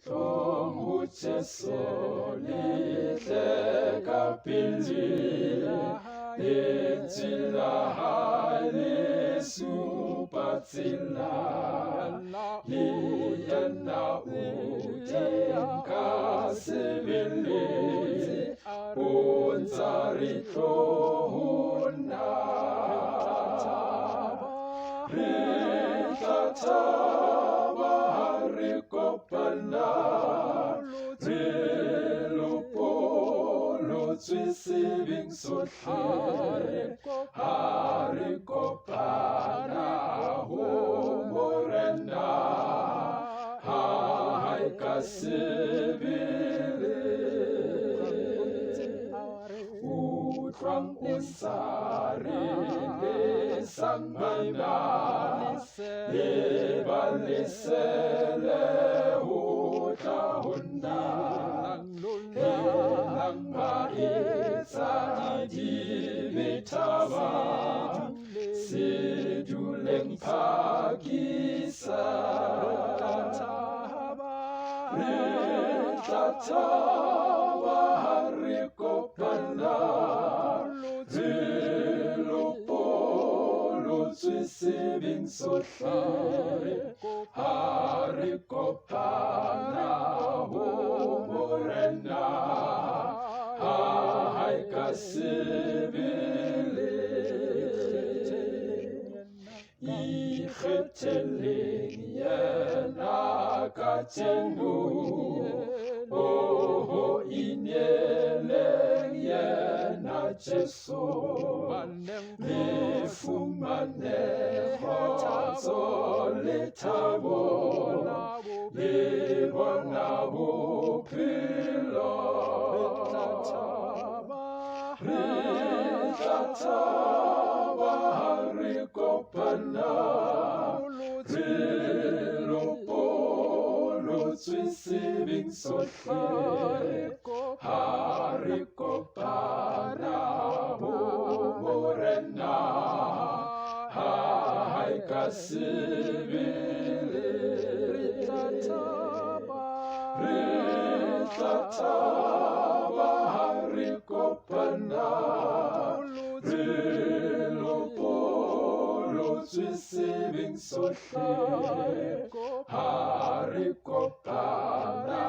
Tonguchesolite kapinjila Echila hali supatila Liyana utenka sibili Unsari tohuna Ritataba harikopana Rilupolo twisibing sotle Harikopana humorena Hai kasibili Utwang unsari Sang manali Ibalisele utahunda Hilang maitsa Dimitava Siduleng pagisa Ritatava harikopana Sisibing sotle harikopana humorena hai kasibili ikheteling yena kachenu oh inyeleng yena Jesu Nifumane hozo letabo Libona bupilo Ritataba harikopana Rilupolo twisibing sotle Harikopana humorena Hai kasibili Ritataba harikopana Rilupolo twisibing sotle Harikopana